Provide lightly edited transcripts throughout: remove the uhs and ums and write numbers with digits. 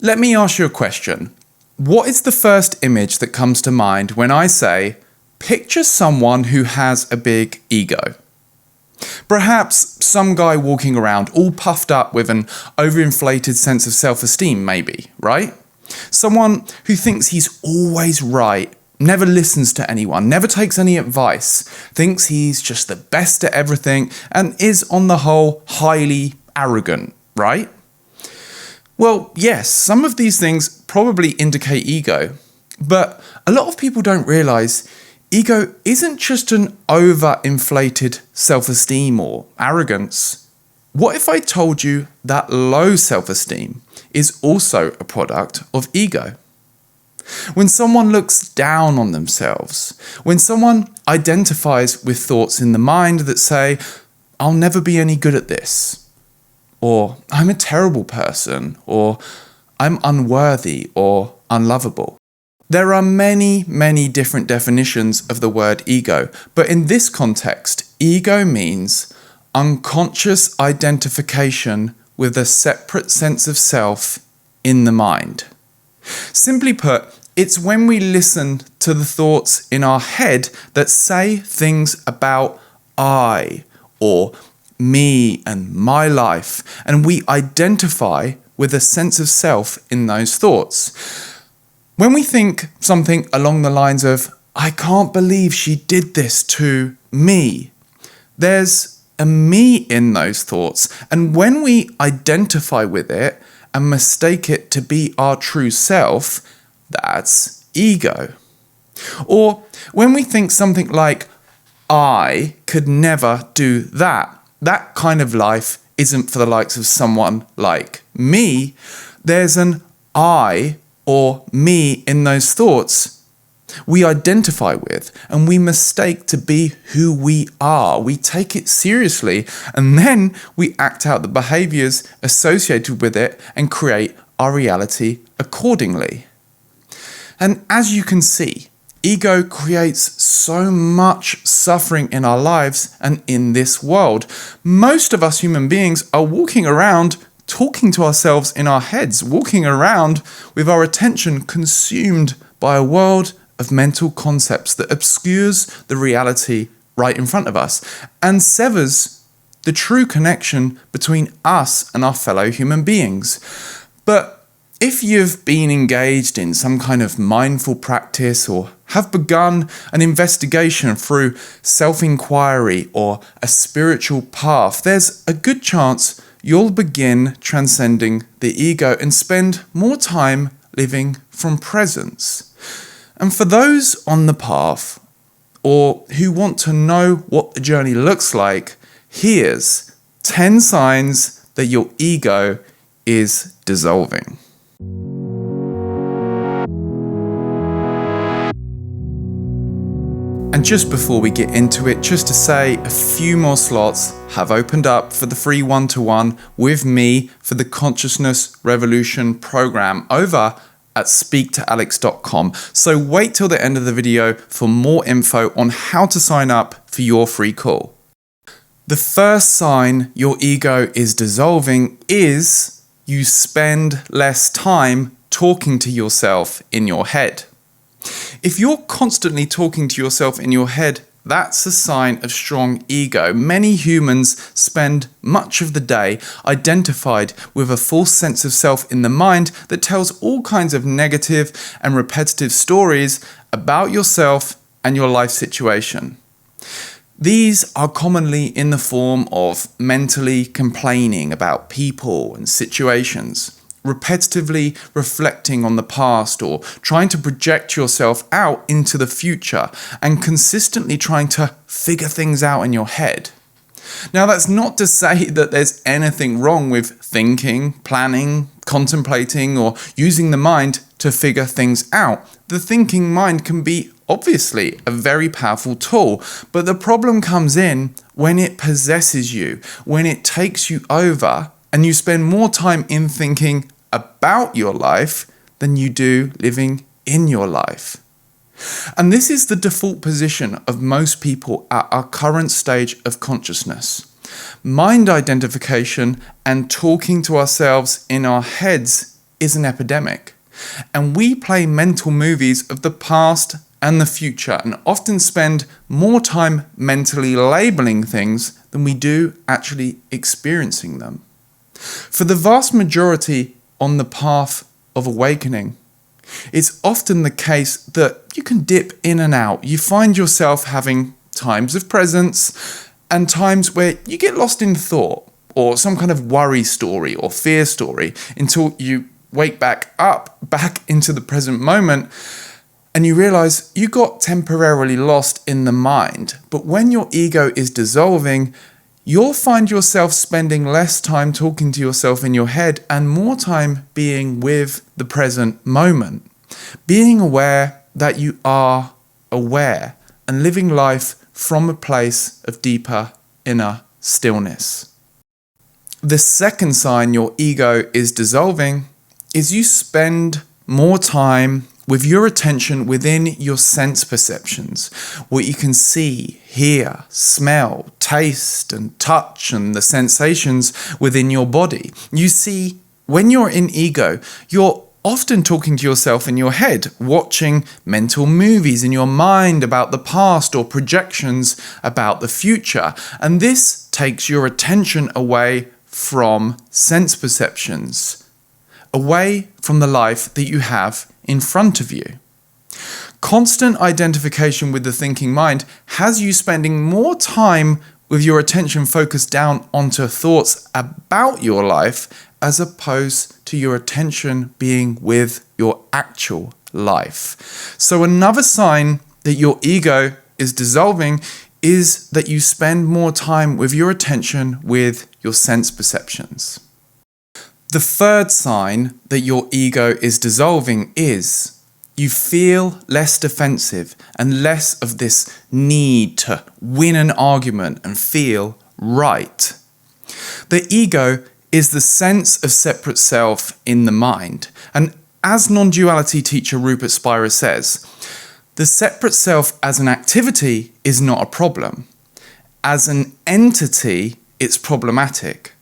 Let me ask you a question. What is the first image that comes to mind when I say, picture someone who has a big ego? Perhaps some guy walking around all puffed up with an overinflated sense of self-esteem, maybe, right? Someone who thinks he's always right, never listens to anyone, never takes any advice, thinks he's just the best at everything, and is on the whole highly arrogant, right? Well, yes, some of these things probably indicate ego, but a lot of people don't realize ego isn't just an overinflated self-esteem or arrogance. What if I told you that low self-esteem is also a product of ego? When someone looks down on themselves, when someone identifies with thoughts in the mind that say, I'll never be any good at this, or I'm a terrible person, or I'm unworthy or unlovable. There are many, many different definitions of the word ego, but in this context, ego means unconscious identification with a separate sense of self in the mind. Simply put, it's when we listen to the thoughts in our head that say things about I or me and my life, and we identify with a sense of self in those thoughts. When we think something along the lines of, I can't believe she did this to me, there's a me in those thoughts, and when we identify with it and mistake it to be our true self, that's ego. Or when we think something like, I could never do that, that kind of life isn't for the likes of someone like me, there's an I or me in those thoughts we identify with and we mistake to be who we are. We take it seriously and then we act out the behaviors associated with it and create our reality accordingly. And as you can see, ego creates so much suffering in our lives and in this world. Most of us human beings are walking around talking to ourselves in our heads, walking around with our attention consumed by a world of mental concepts that obscures the reality right in front of us and severs the true connection between us and our fellow human beings. But if you've been engaged in some kind of mindful practice or have begun an investigation through self-inquiry or a spiritual path, there's a good chance you'll begin transcending the ego and spend more time living from presence. And for those on the path, or who want to know what the journey looks like, here's 10 signs that your ego is dissolving. And just before we get into it, just to say a few more slots have opened up for the free one-to-one with me for the Consciousness Revolution program over at speaktoalex.com. So wait till the end of the video for more info on how to sign up for your free call. The first sign your ego is dissolving is you spend less time talking to yourself in your head. If you're constantly talking to yourself in your head, that's a sign of strong ego. Many humans spend much of the day identified with a false sense of self in the mind that tells all kinds of negative and repetitive stories about yourself and your life situation. These are commonly in the form of mentally complaining about people and situations, repetitively reflecting on the past or trying to project yourself out into the future and consistently trying to figure things out in your head. Now, that's not to say that there's anything wrong with thinking, planning, contemplating, or using the mind to figure things out. The thinking mind can be obviously a very powerful tool, but the problem comes in when it possesses you, when it takes you over, and you spend more time in thinking about your life than you do living in your life. And this is the default position of most people at our current stage of consciousness. Mind identification and talking to ourselves in our heads is an epidemic. And we play mental movies of the past and the future and often spend more time mentally labeling things than we do actually experiencing them. For the vast majority on the path of awakening, it's often the case that you can dip in and out. You find yourself having times of presence and times where you get lost in thought or some kind of worry story or fear story until you wake back up, back into the present moment, and you realize you got temporarily lost in the mind. But when your ego is dissolving, you'll find yourself spending less time talking to yourself in your head and more time being with the present moment. Being aware that you are aware and living life from a place of deeper inner stillness. The second sign your ego is dissolving is you spend more time with your attention within your sense perceptions, what you can see, hear, smell, taste and touch and the sensations within your body. You see, when you're in ego, you're often talking to yourself in your head, watching mental movies in your mind about the past or projections about the future. And this takes your attention away from sense perceptions, away from the life that you have in front of you. Constant identification with the thinking mind has you spending more time with your attention focused down onto thoughts about your life as opposed to your attention being with your actual life. So another sign that your ego is dissolving is that you spend more time with your attention with your sense perceptions. The third sign that your ego is dissolving is you feel less defensive and less of this need to win an argument and feel right. The ego is the sense of separate self in the mind. And as non-duality teacher Rupert Spira says, the separate self as an activity is not a problem. As an entity, it's problematic.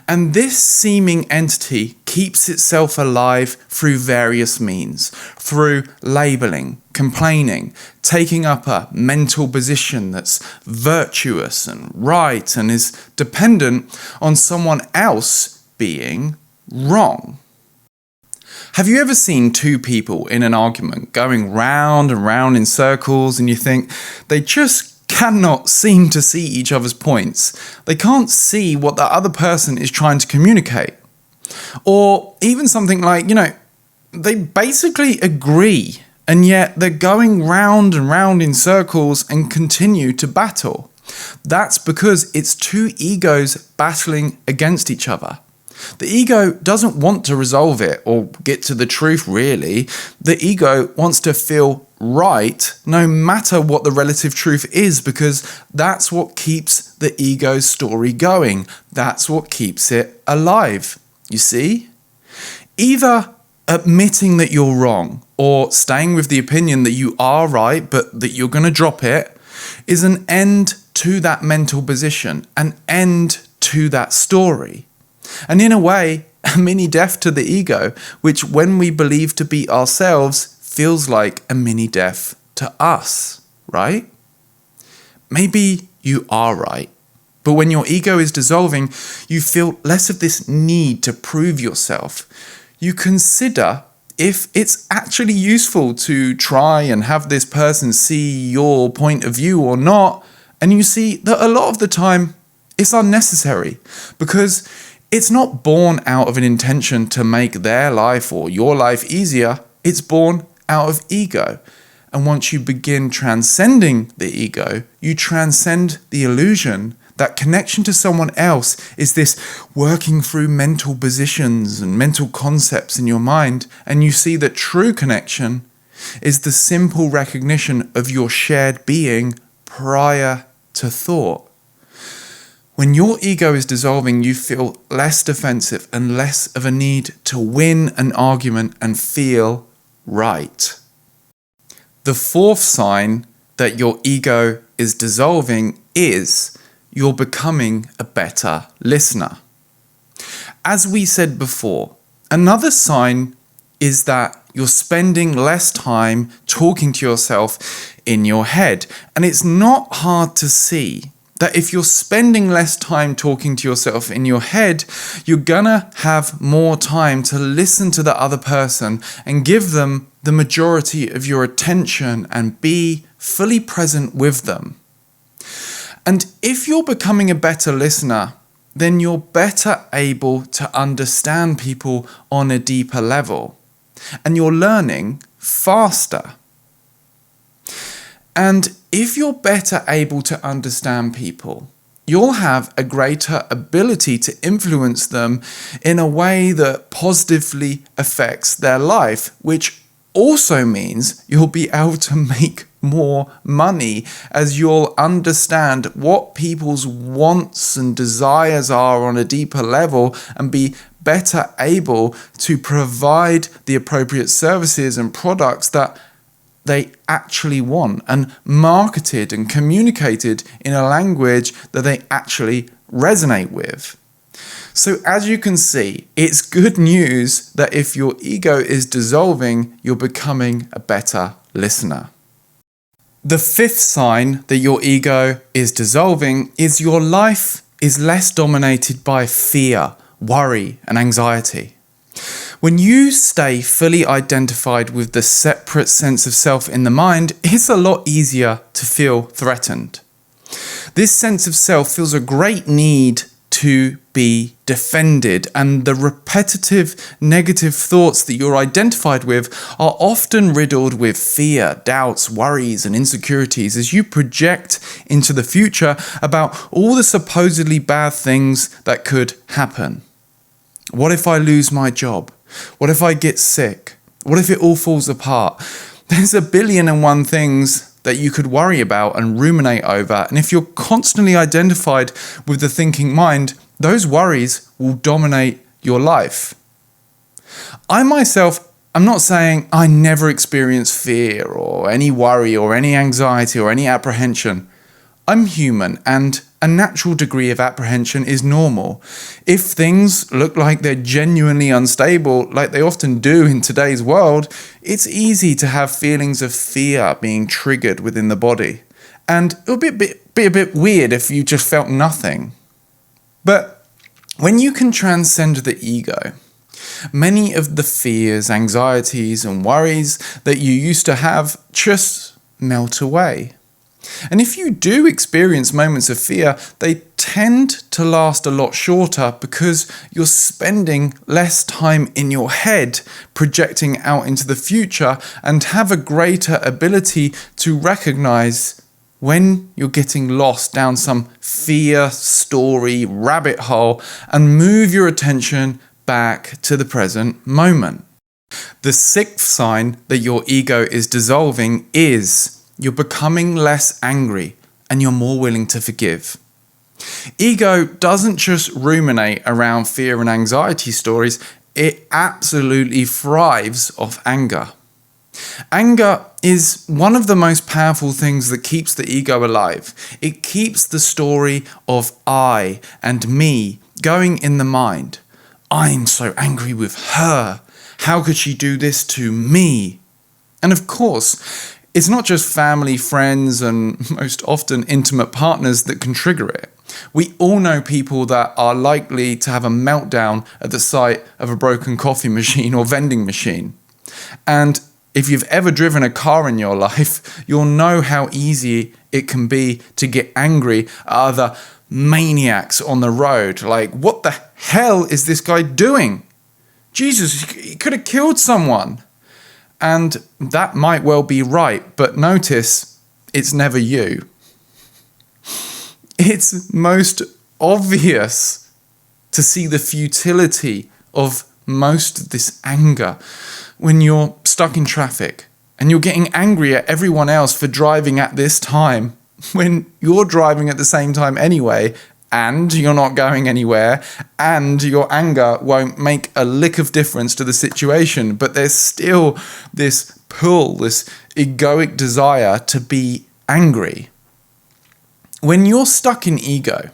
And this seeming entity keeps itself alive through various means, through labeling, complaining, taking up a mental position that's virtuous and right and is dependent on someone else being wrong. Have you ever seen two people in an argument going round and round in circles and you think they just cannot seem to see each other's points? They can't see what the other person is trying to communicate. Or even something like, they basically agree and yet they're going round and round in circles and continue to battle. That's because it's two egos battling against each other. The ego doesn't want to resolve it or get to the truth, really. The ego wants to feel right no matter what the relative truth is, because that's what keeps the ego's story going. That's what keeps it alive. You see? Either admitting that you're wrong or staying with the opinion that you are right but that you're going to drop it is an end to that mental position, an end to that story. And in a way, a mini death to the ego, which when we believe to be ourselves, feels like a mini death to us, right? Maybe you are right, but when your ego is dissolving, you feel less of this need to prove yourself. You consider if it's actually useful to try and have this person see your point of view or not, and you see that a lot of the time it's unnecessary because it's not born out of an intention to make their life or your life easier. It's born out of ego. And once you begin transcending the ego, you transcend the illusion that connection to someone else is this working through mental positions and mental concepts in your mind. And you see that true connection is the simple recognition of your shared being prior to thought. When your ego is dissolving, you feel less defensive and less of a need to win an argument and feel right. The fourth sign that your ego is dissolving is you're becoming a better listener. As we said before, Another sign is that you're spending less time talking to yourself in your head. And it's not hard to see that if you're spending less time talking to yourself in your head, you're gonna have more time to listen to the other person and give them the majority of your attention and be fully present with them. And if you're becoming a better listener, then you're better able to understand people on a deeper level. And you're learning faster. And if you're better able to understand people, you'll have a greater ability to influence them in a way that positively affects their life, which also means you'll be able to make more money as you'll understand what people's wants and desires are on a deeper level and be better able to provide the appropriate services and products that they actually want and marketed and communicated in a language that they actually resonate with. So as you can see, it's good news that if your ego is dissolving, you're becoming a better listener. The fifth sign that your ego is dissolving is your life is less dominated by fear, worry, and anxiety. When you stay fully identified with the separate sense of self in the mind, it's a lot easier to feel threatened. This sense of self feels a great need to be defended, and the repetitive negative thoughts that you're identified with are often riddled with fear, doubts, worries, and insecurities as you project into the future about all the supposedly bad things that could happen. What if I lose my job? What if I get sick? What if it all falls apart? There's a billion and one things that you could worry about and ruminate over. And if you're constantly identified with the thinking mind, those worries will dominate your life. I myself, I'm not saying I never experience fear or any worry or any anxiety or any apprehension. I'm human, and a natural degree of apprehension is normal. If things look like they're genuinely unstable, like they often do in today's world, it's easy to have feelings of fear being triggered within the body. And it would be a bit weird if you just felt nothing. But when you can transcend the ego, many of the fears, anxieties, and worries that you used to have just melt away. And if you do experience moments of fear, they tend to last a lot shorter because you're spending less time in your head projecting out into the future and have a greater ability to recognize when you're getting lost down some fear story rabbit hole and move your attention back to the present moment. The sixth sign that your ego is dissolving is you're becoming less angry and you're more willing to forgive. Ego doesn't just ruminate around fear and anxiety stories, it absolutely thrives off anger. Anger is one of the most powerful things that keeps the ego alive. It keeps the story of I and me going in the mind. I'm so angry with her. How could she do this to me? And of course, it's not just family, friends, and most often intimate partners that can trigger it. We all know people that are likely to have a meltdown at the sight of a broken coffee machine or vending machine. And if you've ever driven a car in your life, you'll know how easy it can be to get angry at other maniacs on the road. Like, what the hell is this guy doing? Jesus, he could have killed someone. And that might well be right, but notice it's never you. It's most obvious to see the futility of most of this anger when you're stuck in traffic and you're getting angry at everyone else for driving at this time when you're driving at the same time anyway, and you're not going anywhere, and your anger won't make a lick of difference to the situation, but there's still this pull, this egoic desire to be angry. When you're stuck in ego,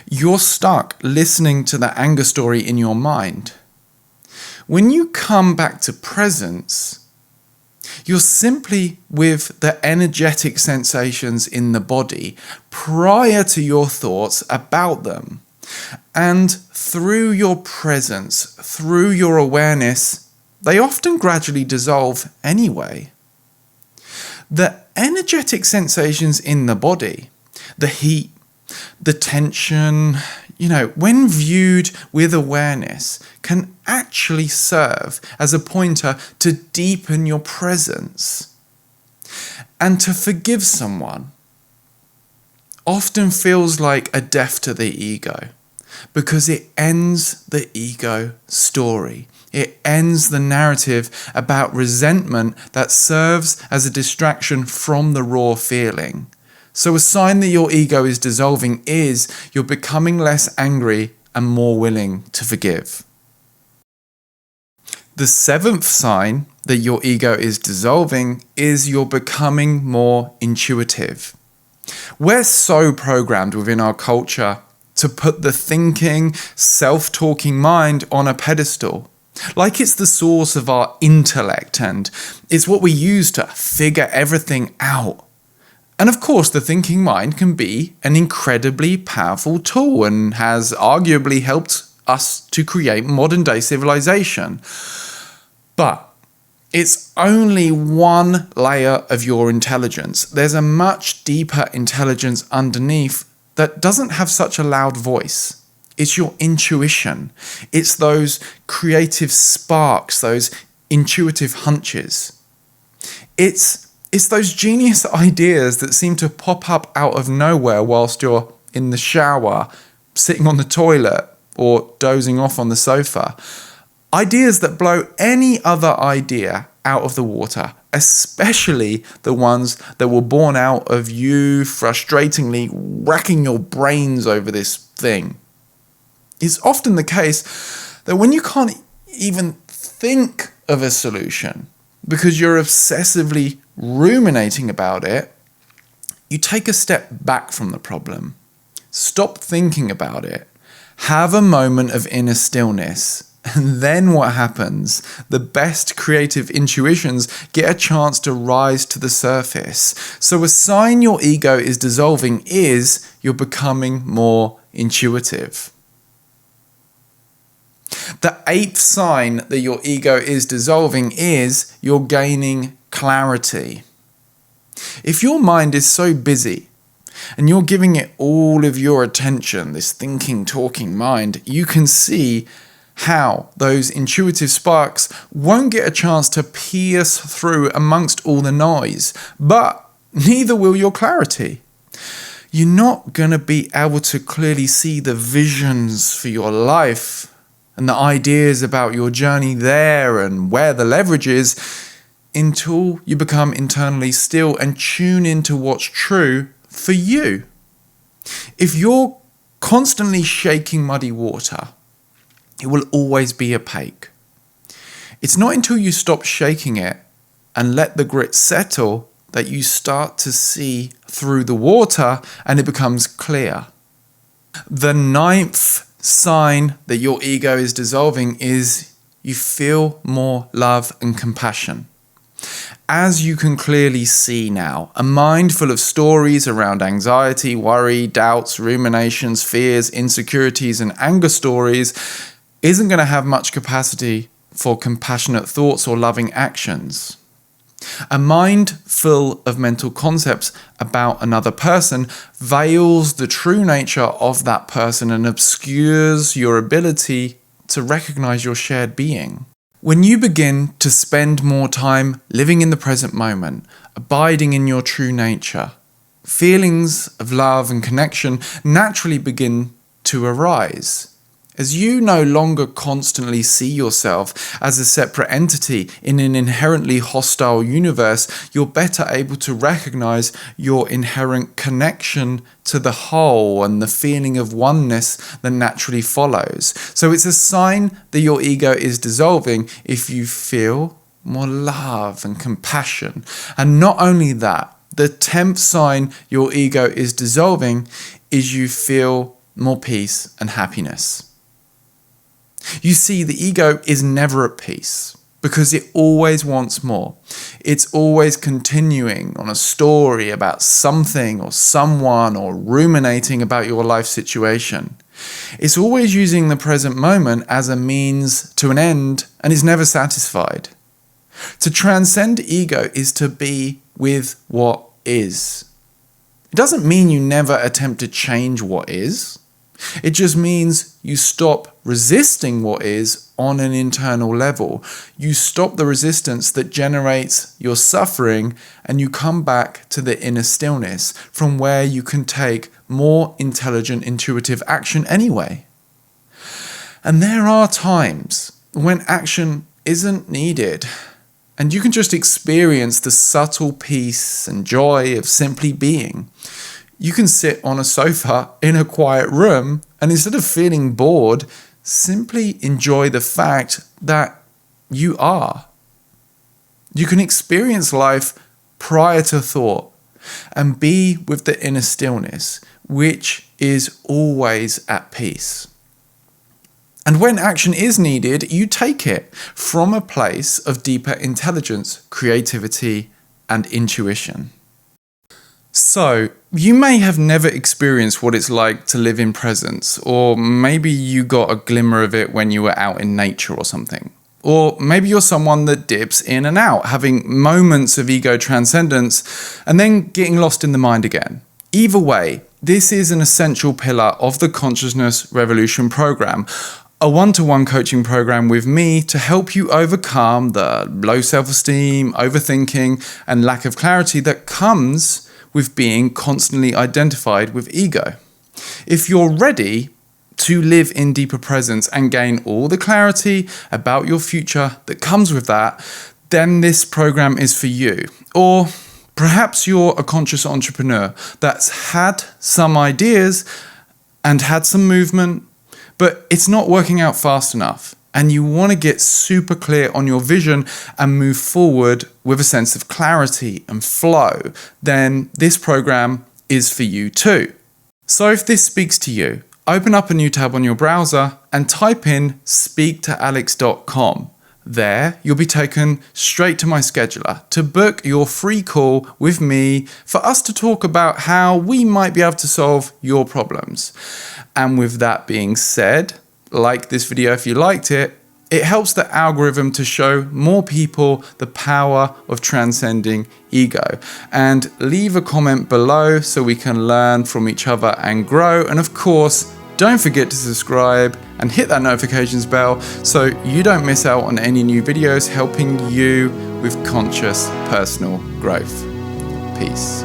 you're stuck listening to the anger story in your mind. When you come back to presence, you're simply with the energetic sensations in the body prior to your thoughts about them. And through your presence, through your awareness, they often gradually dissolve anyway. The energetic sensations in the body, the heat, the tension, when viewed with awareness, can actually serve as a pointer to deepen your presence. And to forgive someone often feels like a death to the ego, because it ends the ego story. It ends the narrative about resentment that serves as a distraction from the raw feeling. So a sign that your ego is dissolving is you're becoming less angry and more willing to forgive. The seventh sign that your ego is dissolving is you're becoming more intuitive. We're so programmed within our culture to put the thinking, self-talking mind on a pedestal, like it's the source of our intellect and it's what we use to figure everything out. And of course, the thinking mind can be an incredibly powerful tool and has arguably helped us to create modern day civilization. But it's only one layer of your intelligence. There's a much deeper intelligence underneath that doesn't have such a loud voice. It's your intuition. It's those creative sparks, those intuitive hunches. It's those genius ideas that seem to pop up out of nowhere whilst you're in the shower, sitting on the toilet, or dozing off on the sofa. Ideas that blow any other idea out of the water, especially the ones that were born out of you frustratingly racking your brains over this thing. It's often the case that when you can't even think of a solution because you're obsessively ruminating about it, you take a step back from the problem. Stop thinking about it. Have a moment of inner stillness. And then what happens? The best creative intuitions get a chance to rise to the surface. So a sign your ego is dissolving is you're becoming more intuitive. The eighth sign that your ego is dissolving is you're gaining clarity. If your mind is so busy and you're giving it all of your attention, this thinking, talking mind, you can see how those intuitive sparks won't get a chance to pierce through amongst all the noise, but neither will your clarity. You're not going to be able to clearly see the visions for your life and the ideas about your journey there and where the leverage is until you become internally still and tune into what's true for you. If you're constantly shaking muddy water, it will always be opaque. It's not until you stop shaking it and let the grit settle that you start to see through the water and it becomes clear. The ninth sign that your ego is dissolving is you feel more love and compassion. As you can clearly see now, a mind full of stories around anxiety, worry, doubts, ruminations, fears, insecurities, and anger stories isn't going to have much capacity for compassionate thoughts or loving actions. A mind full of mental concepts about another person veils the true nature of that person and obscures your ability to recognize your shared being. When you begin to spend more time living in the present moment, abiding in your true nature, feelings of love and connection naturally begin to arise. As you no longer constantly see yourself as a separate entity in an inherently hostile universe, you're better able to recognize your inherent connection to the whole and the feeling of oneness that naturally follows. So it's a sign that your ego is dissolving if you feel more love and compassion. And not only that, the 10th sign your ego is dissolving is you feel more peace and happiness. You see, the ego is never at peace because it always wants more. It's always continuing on a story about something or someone or ruminating about your life situation. It's always using the present moment as a means to an end and is never satisfied. To transcend ego is to be with what is. It doesn't mean you never attempt to change what is. It just means you stop resisting what is on an internal level. You stop the resistance that generates your suffering and you come back to the inner stillness from where you can take more intelligent, intuitive action anyway. And there are times when action isn't needed and you can just experience the subtle peace and joy of simply being. You can sit on a sofa in a quiet room and instead of feeling bored, simply enjoy the fact that you are. You can experience life prior to thought and be with the inner stillness, which is always at peace. And when action is needed, you take it from a place of deeper intelligence, creativity, and intuition. So, you may have never experienced what it's like to live in presence, or maybe you got a glimmer of it when you were out in nature or something. Or maybe you're someone that dips in and out, having moments of ego transcendence and then getting lost in the mind again. Either way, this is an essential pillar of the Consciousness Revolution program, a one-to-one coaching program with me to help you overcome the low self-esteem, overthinking, and lack of clarity that comes with being constantly identified with ego. If you're ready to live in deeper presence and gain all the clarity about your future that comes with that, then this program is for you. Or perhaps you're a conscious entrepreneur that's had some ideas and had some movement, but it's not working out fast enough. And you want to get super clear on your vision and move forward with a sense of clarity and flow, then this program is for you too. So if this speaks to you, open up a new tab on your browser and type in speaktoalex.com. There, you'll be taken straight to my scheduler to book your free call with me for us to talk about how we might be able to solve your problems. And with that being said, like this video if you liked it, it helps the algorithm to show more people the power of transcending ego. And leave a comment below so we can learn from each other and grow. And of course, don't forget to subscribe and hit that notifications bell so you don't miss out on any new videos helping you with conscious personal growth. Peace.